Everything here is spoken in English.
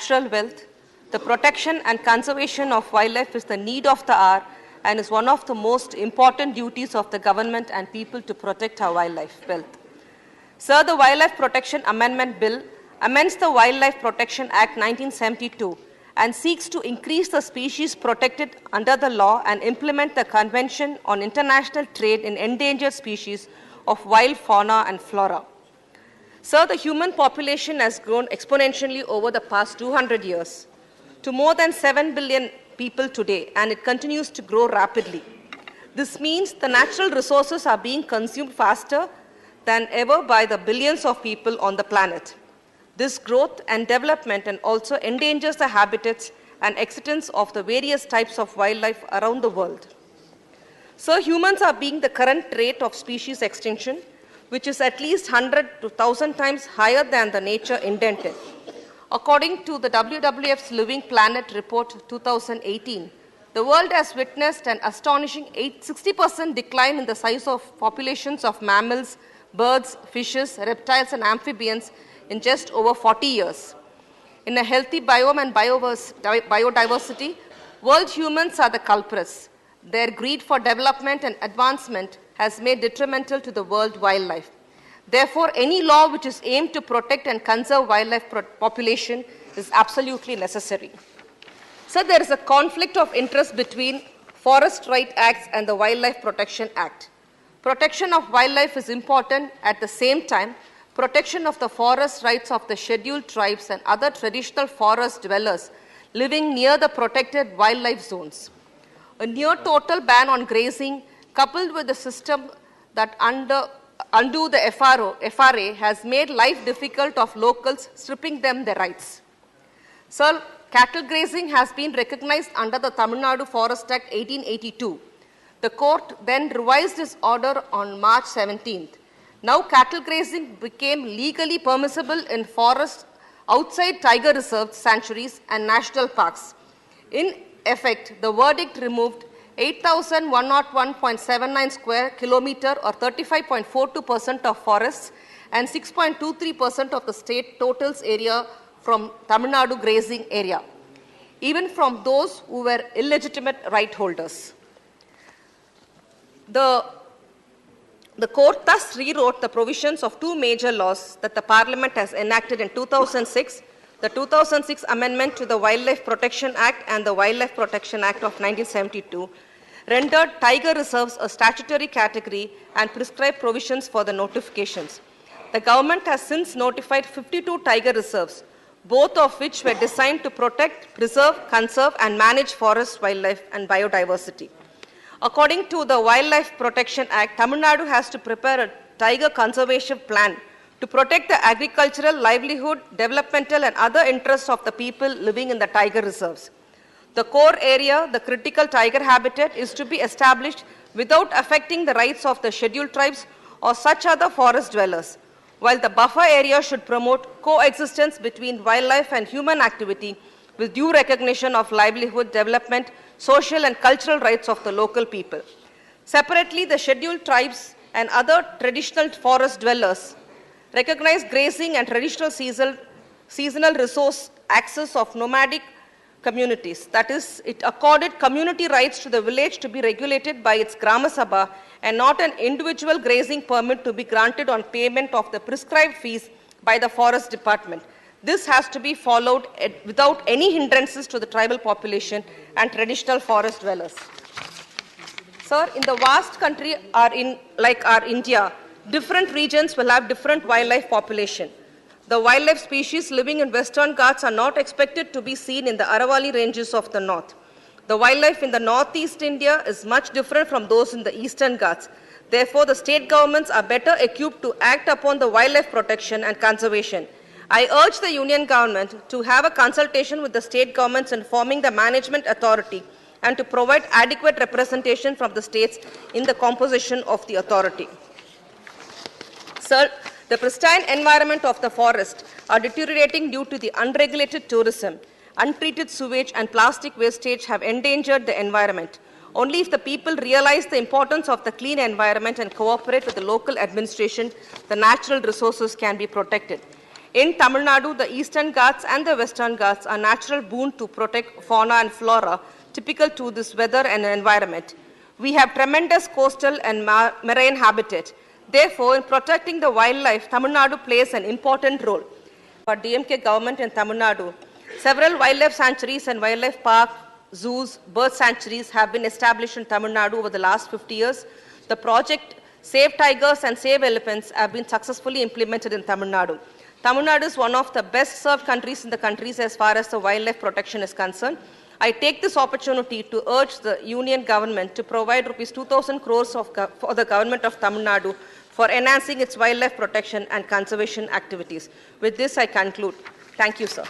natural wealth. The protection and conservation of wildlife is the need of the hour and is one of the most important duties of the government and people to protect our wildlife wealth. Sir, the Wildlife Protection Amendment Bill amends the Wildlife Protection Act 1972 and seeks to increase the species protected under the law and implement the Convention on International Trade in Endangered Species of Wild Fauna and Flora. Sir, the human population has grown exponentially over the past 200 years to more than 7 billion people today, and it continues to grow rapidly. This means the natural resources are being consumed faster than ever by the billions of people on the planet. This growth and development and also endangers the habitats and existence of the various types of wildlife around the world. So humans are being the current rate of species extinction, which is at least 100 to 1,000 times higher than the nature intended. According to the WWF's Living Planet Report 2018, the world has witnessed an astonishing 60% decline in the size of populations of mammals, birds, fishes, reptiles, and amphibians in just over 40 years. In a healthy biome and biodiversity, world humans are the culprits. Their greed for development and advancement has made detrimental to the world wildlife. Therefore, any law which is aimed to protect and conserve wildlife population is absolutely necessary. So there is a conflict of interest between Forest Rights Act and the Wildlife Protection Act. Protection of wildlife is important. At the same time, protection of the forest rights of the scheduled tribes and other traditional forest dwellers living near the protected wildlife zones. A near total ban on grazing, coupled with the system that undo the FRA has made life difficult of locals, stripping them their rights. Sir, cattle grazing has been recognized under the Tamil Nadu Forest Act 1882. The court then revised its order on March 17th. Now cattle grazing became legally permissible in forests outside tiger reserves, sanctuaries, and national parks. In effect, the verdict removed 8,101.79 square kilometer or 35.42% of forests and 6.23% of the state total's area from Tamil Nadu grazing area, even from those who were illegitimate right holders. The court thus rewrote the provisions of two major laws that the Parliament has enacted in 2006, the 2006 Amendment to the Wildlife Protection Act and the Wildlife Protection Act of 1972, rendered tiger reserves a statutory category and prescribed provisions for the notifications. The government has since notified 52 tiger reserves, both of which were designed to protect, preserve, conserve, and manage forest, wildlife, and biodiversity. According to the Wildlife Protection Act, Tamil Nadu has to prepare a tiger conservation plan to protect the agricultural, livelihood, developmental, and other interests of the people living in the tiger reserves. The core area, the critical tiger habitat, is to be established without affecting the rights of the scheduled tribes or such other forest dwellers, while the buffer area should promote coexistence between wildlife and human activity with due recognition of livelihood, development, social and cultural rights of the local people. Separately, the scheduled tribes and other traditional forest dwellers recognize grazing and traditional seasonal resource access of nomadic communities. That is, it accorded community rights to the village to be regulated by its Grama Sabha and not an individual grazing permit to be granted on payment of the prescribed fees by the forest department. This has to be followed without any hindrances to the tribal population and traditional forest dwellers. Sir, in the vast country like our India, different regions will have different wildlife population. The wildlife species living in Western Ghats are not expected to be seen in the Aravalli ranges of the north. The wildlife in the northeast India is much different from those in the Eastern Ghats. Therefore, the state governments are better equipped to act upon the wildlife protection and conservation. I urge the Union government to have a consultation with the state governments in forming the management authority and to provide adequate representation from the states in the composition of the authority. Sir, the pristine environment of the forest are deteriorating due to the unregulated tourism. Untreated sewage and plastic wastage have endangered the environment. Only if the people realize the importance of the clean environment and cooperate with the local administration, the natural resources can be protected. In Tamil Nadu, the Eastern Ghats and the Western Ghats are natural boon to protect fauna and flora typical to this weather and environment. We have tremendous coastal and marine habitat. Therefore, in protecting the wildlife, Tamil Nadu plays an important role. For DMK government in Tamil Nadu, several wildlife sanctuaries and wildlife parks, zoos, bird sanctuaries have been established in Tamil Nadu over the last 50 years. The project Save Tigers and Save Elephants have been successfully implemented in Tamil Nadu. Tamil Nadu is one of the best served countries in the countries as far as the wildlife protection is concerned. I take this opportunity to urge the Union government to provide Rs 2,000 crores for the government of Tamil Nadu for enhancing its wildlife protection and conservation activities. With this, I conclude. Thank you, sir.